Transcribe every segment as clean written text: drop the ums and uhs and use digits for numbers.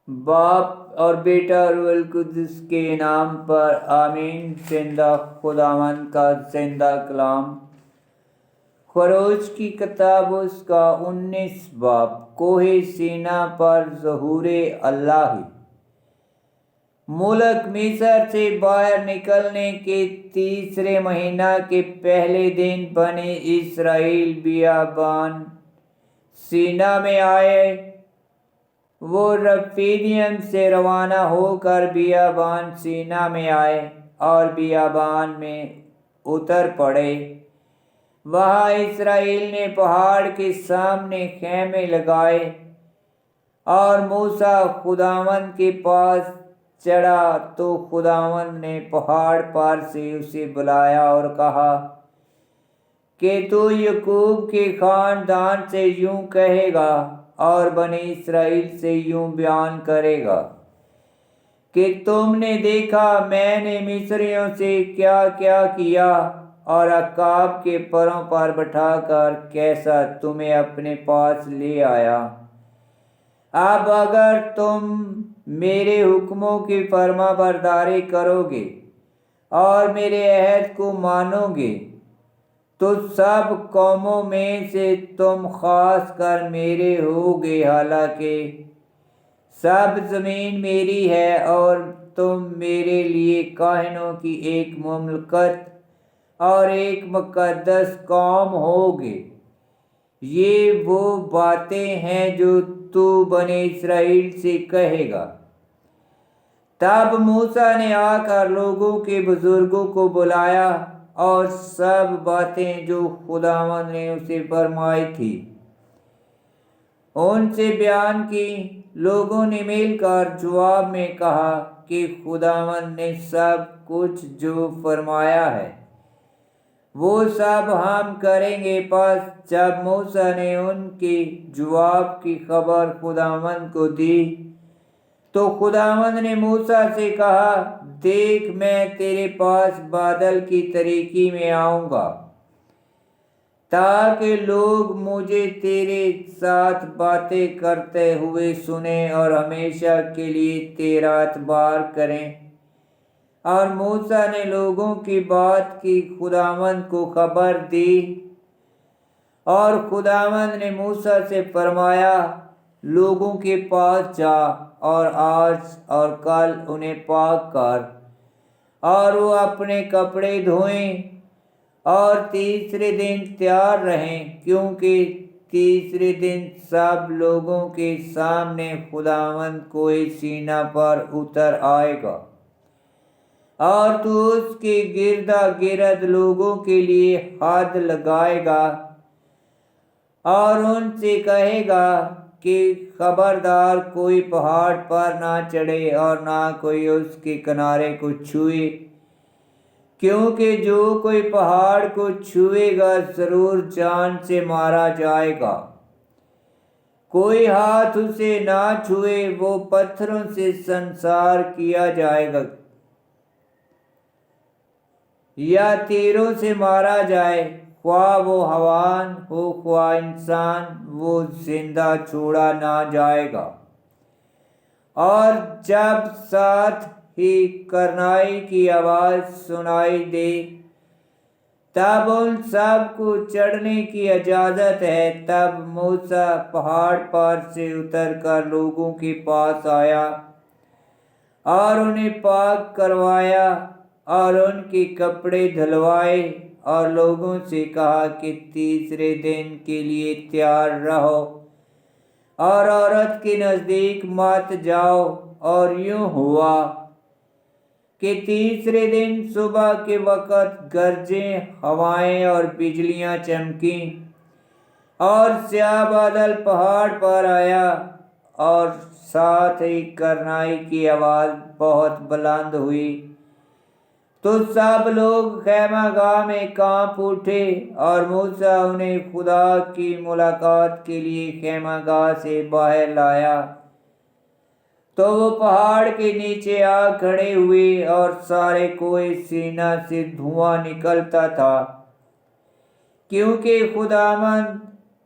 باپ اور بیٹا اور روح القدس کے نام پر آمین۔ زندہ خداوند کا زندہ کلام۔ خروج کی کتاب اس کا 19 باب۔ کوہ سینا پر ظہور اللہ۔ ملک مصر سے باہر نکلنے کے تیسرے مہینہ کے پہلے دن بنی اسرائیل بیابان سینا میں آئے۔ وہ رفیدیم سے روانہ ہو کر بیابان سینا میں آئے اور بیابان میں اتر پڑے۔ وہاں اسرائیل نے پہاڑ کے سامنے خیمے لگائے اور موسیٰ خداوند کے پاس چڑھا تو خداوند نے پہاڑ پر سے اسے بلایا اور کہا کہ تو یعقوب کے خاندان سے یوں کہے گا اور بنی اسرائیل سے یوں بیان کرے گا کہ تم نے دیکھا میں نے مصریوں سے کیا کیا کیا اور عقاب کے پروں پر بٹھا کر کیسا تمہیں اپنے پاس لے آیا۔ اب اگر تم میرے حکموں کی فرما برداری کرو گے اور میرے عہد کو مانو گے تو سب قوموں میں سے تم خاص کر میرے ہوگے، حالانکہ سب زمین میری ہے اور تم میرے لیے کاہنوں کی ایک مملکت اور ایک مقدس قوم ہوگے۔ یہ وہ باتیں ہیں جو تو بنی اسرائیل سے کہے گا۔ تب موسیٰ نے آ کر لوگوں کے بزرگوں کو بلایا اور سب باتیں جو خداوند نے اسے فرمائی تھی ان سے بیان کی۔ لوگوں نے مل کر جواب میں کہا کہ خداوند نے سب کچھ جو فرمایا ہے وہ سب ہم کریں گے۔ پس جب موسیٰ نے ان کے جواب کی خبر خداوند کو دی تو خداوند نے موسیٰ سے کہا، دیکھ میں تیرے پاس بادل کی تاریکی میں آؤں گا تاکہ لوگ مجھے تیرے ساتھ باتیں کرتے ہوئے سنیں اور ہمیشہ کے لیے تیرا اعتبار کریں۔ اور موسیٰ نے لوگوں کی بات کی خداوند کو خبر دی اور خداوند نے موسیٰ سے فرمایا، لوگوں کے پاس جا اور آج اور کل انہیں پاک کر اور وہ اپنے کپڑے دھوئیں اور تیسرے دن تیار رہیں، کیونکہ تیسرے دن سب لوگوں کے سامنے خداوند کوہ سینا پر اتر آئے گا اور تو اس کے گردا گرد لوگوں کے لیے حد لگائے گا اور ان سے کہے گا کہ خبردار کوئی پہاڑ پر نہ چڑھے اور نہ کوئی اس کے کنارے کو چھوئے، کیونکہ جو کوئی پہاڑ کو چھوئے گا ضرور جان سے مارا جائے گا۔ کوئی ہاتھ اسے نہ چھوئے، وہ پتھروں سے سنسار کیا جائے گا یا تیروں سے مارا جائے، خواہ وہ حیوان ہو خواہ انسان، وہ زندہ چھوڑا نہ جائے گا۔ اور جب ساتھ ہی کرنائی کی آواز سنائی دے تب ان سب کو چڑھنے کی اجازت ہے۔ تب موسیٰ پہاڑ پر سے اتر کر لوگوں کے پاس آیا اور انہیں پاک کروایا اور ان کے کپڑے دھلوائے اور لوگوں سے کہا کہ تیسرے دن کے لیے تیار رہو اور عورت کے نزدیک مت جاؤ۔ اور یوں ہوا کہ تیسرے دن صبح کے وقت گرجیں ہوائیں اور بجلیاں چمکیں اور سیاہ بادل پہاڑ پر آیا اور ساتھ ہی کرنائی کی آواز بہت بلند ہوئی، تو سب لوگ خیمہ گاہ میں کانپ اٹھے اور موسیٰ انہیں خدا کی ملاقات کے لیے خیمہ گاہ سے باہر لایا تو وہ پہاڑ کے نیچے آ کھڑے ہوئے اور سارے کوہ سینا سے دھواں نکلتا تھا، کیونکہ خداوند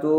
2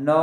9